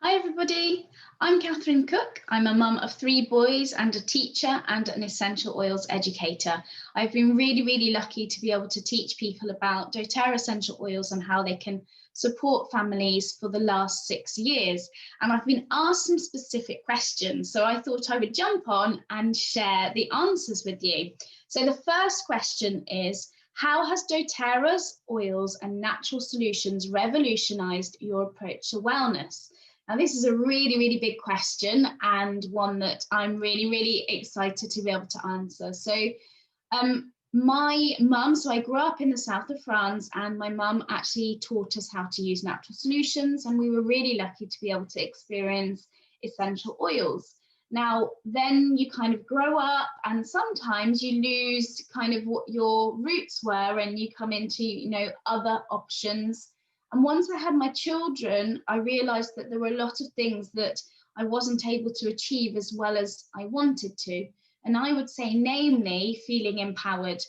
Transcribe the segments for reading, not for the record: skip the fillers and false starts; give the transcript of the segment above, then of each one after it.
Hi everybody, I'm Catherine Cook. I'm a mum of 3 boys and a teacher and an essential oils educator. I've been really lucky to be able to teach people about doTERRA essential oils and how they can support families for the last 6 years. And I've been asked some specific questions, so I thought I would jump on and share the answers with you. So the first question is, how has doTERRA's oils and natural solutions revolutionized your approach to wellness? Now, this is a really big question and one that I'm really excited to be able to answer. So my mum, so I grew up in the south of France, and my mum actually taught us how to use natural solutions, and we were really lucky to be able to experience essential oils. Now, then you kind of grow up and sometimes you lose kind of what your roots were and you come into, other options. And once I had my children, I realized that there were a lot of things that I wasn't able to achieve as well as I wanted to. And I would say, namely, feeling empowered.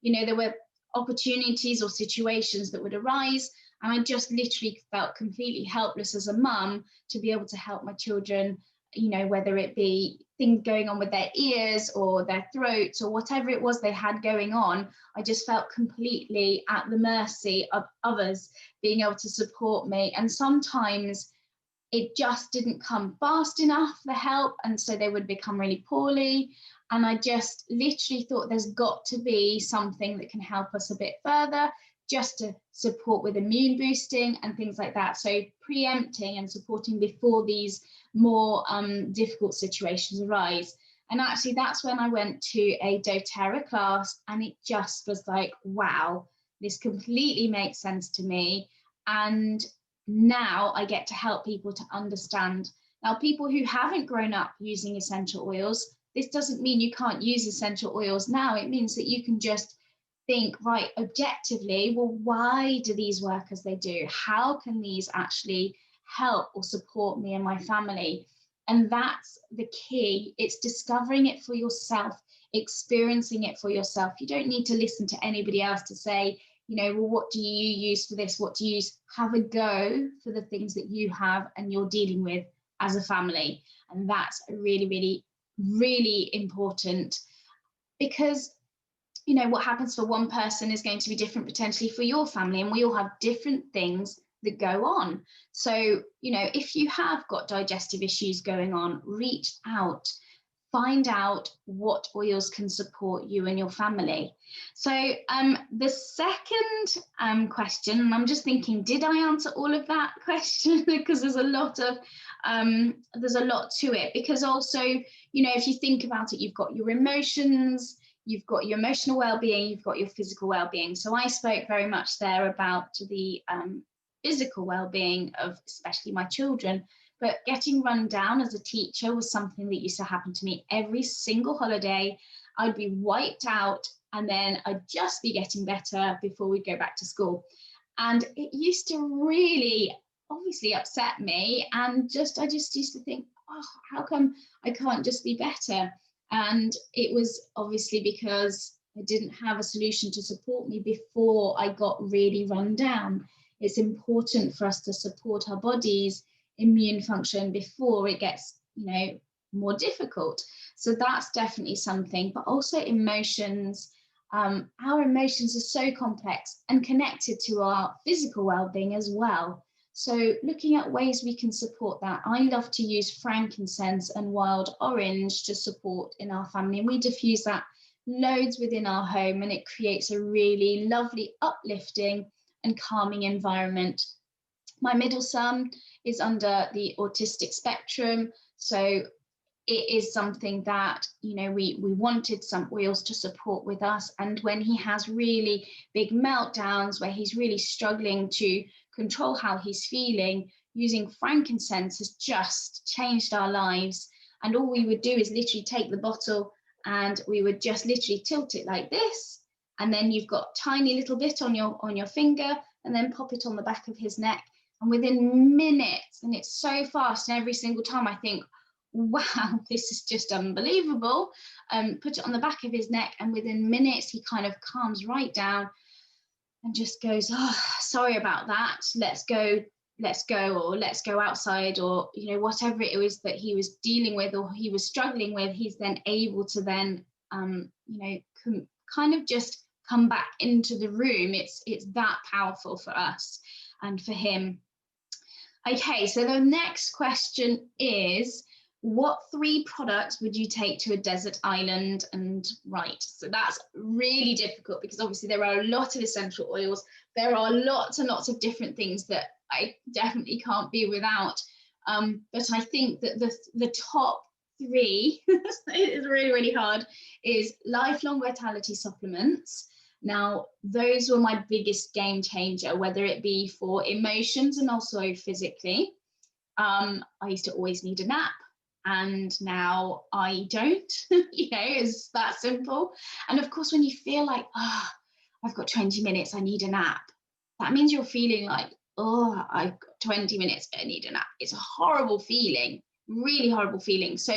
There were opportunities or situations that would arise, and I just literally felt completely helpless as a mum to be able to help my children, whether it be things going on with their ears or their throats or whatever it was they had going on. I just felt completely at the mercy of others being able to support me. And sometimes it just didn't come fast enough, the help, and so they would become really poorly. And I just literally thought there's got to be something that can help us a bit further, just to support with immune boosting and things like that. So preempting and supporting before these more difficult situations arise. And actually that's when I went to a doTERRA class, and it just was like, wow, this completely makes sense to me. And now I get to help people to understand. Now, people who haven't grown up using essential oils, this doesn't mean you can't use essential oils now. It means that you can just think, right, objectively, well, why do these work as they do? How can these actually help or support me and my family? And that's the key. It's discovering it for yourself, experiencing it for yourself. You don't need to listen to anybody else to say, well, what do you use for this? What do you use? Have a go for the things that you have and you're dealing with as a family. And that's really important, because what happens for one person is going to be different potentially for your family, and we all have different things that go on. So, if you have got digestive issues going on, reach out, find out what oils can support you and your family. So the second question, and I'm just thinking, did I answer all of that question? Because there's a lot to it, because also, if you think about it, you've got your emotions, you've got your emotional well-being, you've got your physical well-being. So I spoke very much there about the physical well-being of especially my children, but getting run down as a teacher was something that used to happen to me every single holiday. I'd be wiped out, and then I'd just be getting better before we'd go back to school. And it used to really obviously upset me, and I just used to think, oh, how come I can't just be better? And it was obviously because I didn't have a solution to support me before I got really run down. It's important for us to support our bodies' immune function before it gets, more difficult. So that's definitely something, but also emotions. Our emotions are so complex and connected to our physical well-being as well. So looking at ways we can support that. I love to use frankincense and wild orange to support in our family, and we diffuse that loads within our home, and it creates a really lovely, uplifting and calming environment. My middle son is under the autistic spectrum, so it is something that, we wanted some oils to support with us. And when he has really big meltdowns where he's really struggling to control how he's feeling, using frankincense has just changed our lives. And all we would do is literally take the bottle and we would just literally tilt it like this. And then you've got a tiny little bit on your finger, and then pop it on the back of his neck. And within minutes, and it's so fast, and every single time I think, wow, this is just unbelievable. Put it on the back of his neck, and within minutes he kind of calms right down and just goes, oh, sorry about that, let's go let's go, or let's go outside, or whatever it was that he was dealing with or he was struggling with, he's then able to then kind of just come back into the room. It's that powerful for us and for him. Okay, so the next question is, what 3 products would you take to a desert island? And right, so that's really difficult because obviously there are a lot of essential oils. There are lots and lots of different things that I definitely can't be without. But I think that the top 3, it is really, really hard, is lifelong vitality supplements. Now, those were my biggest game changer, whether it be for emotions and also physically. I used to always need a nap, and now I don't. It's that simple. And of course, when you feel like, I've got 20 minutes, I need a nap, that means you're feeling like, I've got 20 minutes, I need a nap. It's a horrible feeling, really horrible feeling. So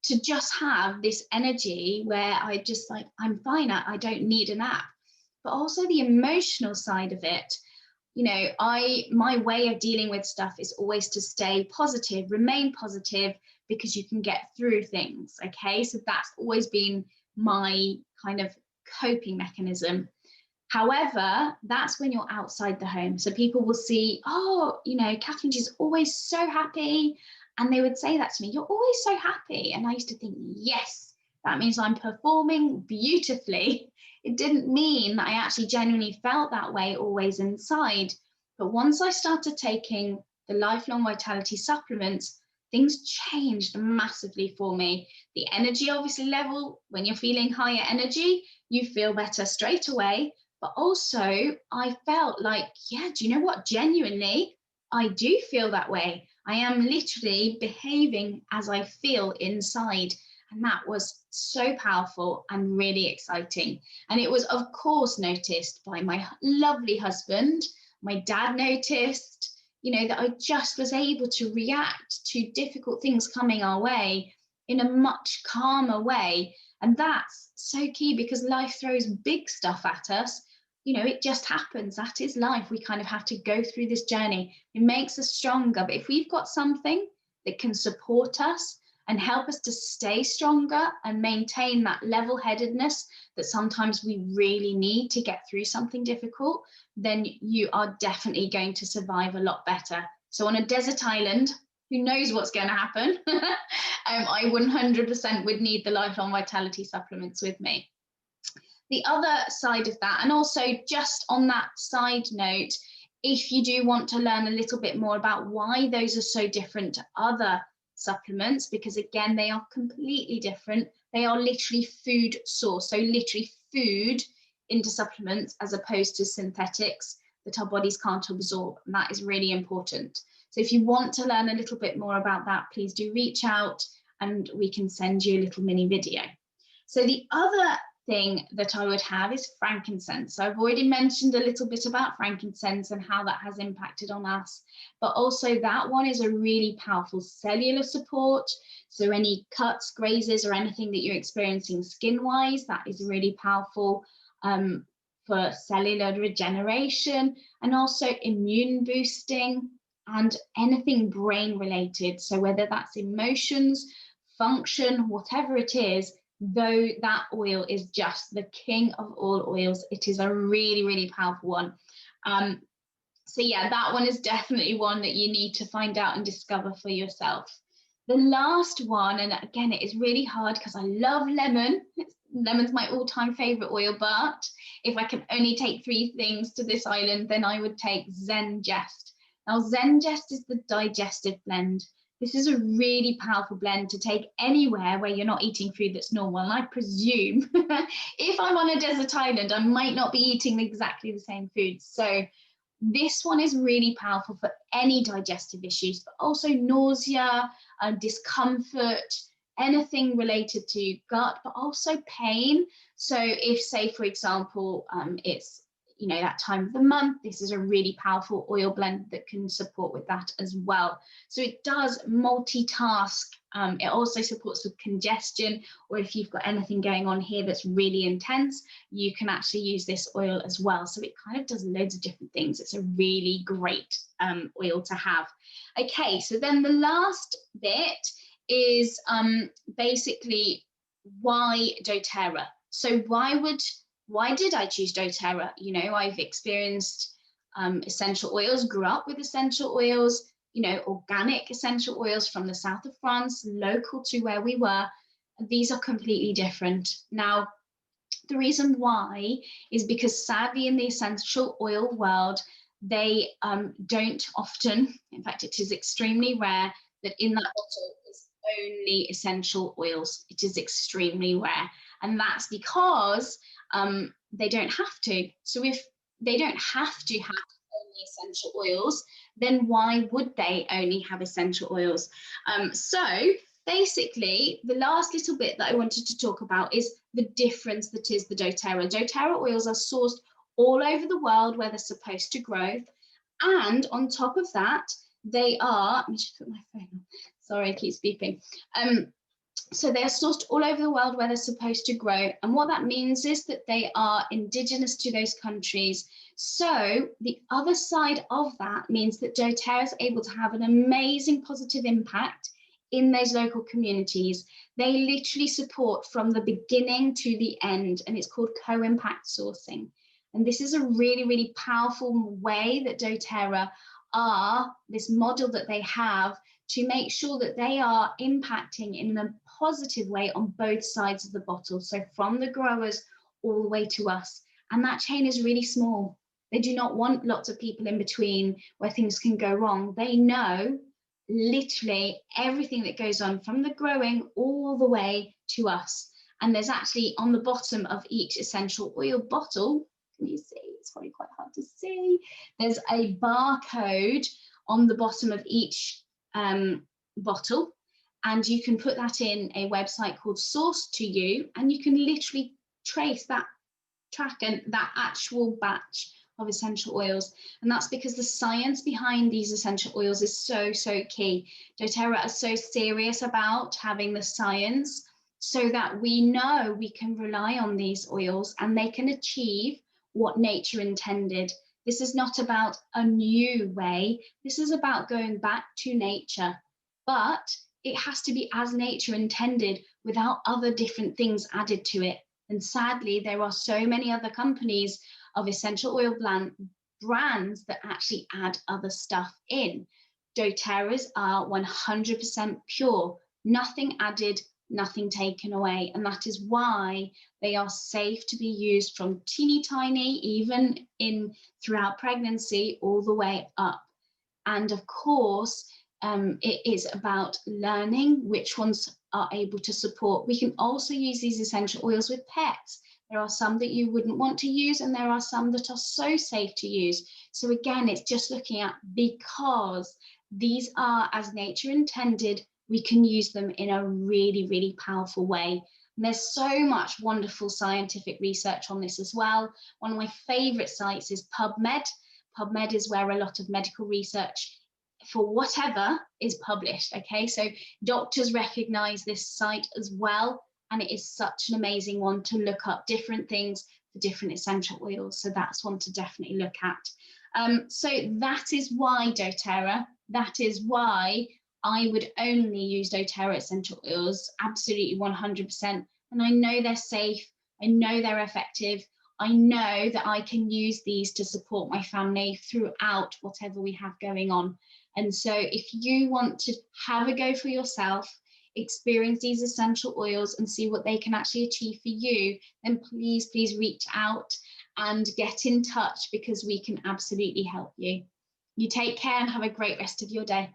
to just have this energy where I just like, I'm fine, I don't need a nap. But also the emotional side of it, my way of dealing with stuff is always to stay positive, remain positive, because you can get through things. Okay, so that's always been my kind of coping mechanism. However, that's when you're outside the home. So people will see, Catherine, she's always so happy. And they would say that to me, you're always so happy. And I used to think, yes, that means I'm performing beautifully. It didn't mean that I actually genuinely felt that way always inside. But once I started taking the lifelong vitality supplements, things changed massively for me. The energy obviously level, when you're feeling higher energy, you feel better straight away. But also I felt like, yeah, do you know what? Genuinely, I do feel that way. I am literally behaving as I feel inside. And that was so powerful and really exciting. And it was, of course, noticed by my lovely husband. My dad noticed, that I just was able to react to difficult things coming our way in a much calmer way. And that's so key, because life throws big stuff at us. It just happens. That is life. We kind of have to go through this journey. It makes us stronger. But if we've got something that can support us and help us to stay stronger and maintain that level-headedness that sometimes we really need to get through something difficult, then you are definitely going to survive a lot better. So on a desert island, who knows what's going to happen? I 100% would need the lifelong vitality supplements with me. The other side of that, and also just on that side note, if you do want to learn a little bit more about why those are so different to other supplements, because again, they are completely different. They are literally food source, so literally food into supplements as opposed to synthetics that our bodies can't absorb. And that is really important. So if you want to learn a little bit more about that, please do reach out and we can send you a little mini video. So the other thing that I would have is frankincense. So I've already mentioned a little bit about frankincense and how that has impacted on us, but also that one is a really powerful cellular support. So any cuts, grazes, or anything that you're experiencing skin-wise, that is really powerful for cellular regeneration, and also immune boosting and anything brain related. So whether that's emotions, function, whatever it is, though that oil is just the king of all oils. It is a really, really powerful one. So yeah, that one is definitely one that you need to find out and discover for yourself. The last one, and again, it is really hard because I love lemon. Lemon's my all-time favorite oil, but if I can only take 3 things to this island, then I would take Zengest. Now, Zengest is the digestive blend. This is a really powerful blend to take anywhere where you're not eating food that's normal. And I presume if I'm on a desert island, I might not be eating exactly the same foods. So this one is really powerful for any digestive issues, but also nausea, discomfort, anything related to gut, but also pain. So if, say, for example, it's that time of the month, this is a really powerful oil blend that can support with that as well. So it does multitask It also supports with congestion, or if you've got anything going on here that's really intense, you can actually use this oil as well. So it kind of does loads of different things. It's a really great oil to have. Okay, so then the last bit is basically why doTERRA. So why did I choose doTERRA? You know, I've experienced essential oils, grew up with essential oils, you know, organic essential oils from the south of France, local to where we were. These are completely different. Now, the reason why is because sadly in the essential oil world, they don't often, in fact, it is extremely rare that in that bottle is only essential oils. It is extremely rare. And that's because they don't have to. So if they don't have to have only essential oils, then why would they only have essential oils? So basically, the last little bit that I wanted to talk about is the difference that is the doTERRA. doTERRA oils are sourced all over the world where they're supposed to grow. And on top of that, they are, let me just put my phone on. Sorry, it keeps beeping. So they are sourced all over the world where they're supposed to grow. And what that means is that they are indigenous to those countries. So the other side of that means that doTERRA is able to have an amazing positive impact in those local communities. They literally support from the beginning to the end, and it's called co-impact sourcing. And this is a really, really powerful way that doTERRA are, this model that they have to make sure that they are impacting in a positive way on both sides of the bottle. So from the growers all the way to us. And that chain is really small. They do not want lots of people in between where things can go wrong. They know literally everything that goes on from the growing all the way to us. And there's actually on the bottom of each essential oil bottle, can you see? It's probably quite hard to see. There's a barcode on the bottom of each bottle, and you can put that in a website called Source to You, and you can literally trace that track and that actual batch of essential oils. And that's because the science behind these essential oils is so key. doTERRA are so serious about having the science so that we know we can rely on these oils and they can achieve what nature intended. This is not about a new way. This is about going back to nature, but it has to be as nature intended without other different things added to it. And sadly, there are so many other companies of essential oil brands that actually add other stuff in. doTERRA's are 100% pure, nothing added, nothing taken away. And that is why they are safe to be used from teeny tiny, even throughout pregnancy, all the way up. And of course, it is about learning which ones are able to support. We can also use these essential oils with pets. There are some that you wouldn't want to use, and there are some that are so safe to use. So again, it's just looking at, because these are as nature intended, we can use them in a really, really powerful way. And there's so much wonderful scientific research on this as well. One of my favorite sites is PubMed. PubMed is where a lot of medical research for whatever is published. Okay, so doctors recognize this site as well, and it is such an amazing one to look up different things for different essential oils. So that's one to definitely look at. So that is why doTERRA, that is why I would only use doTERRA essential oils, absolutely 100%. And I know they're safe, I know they're effective, I know that I can use these to support my family throughout whatever we have going on. And so if you want to have a go for yourself, experience these essential oils and see what they can actually achieve for you, then please reach out and get in touch, because we can absolutely help you. You take care and have a great rest of your day.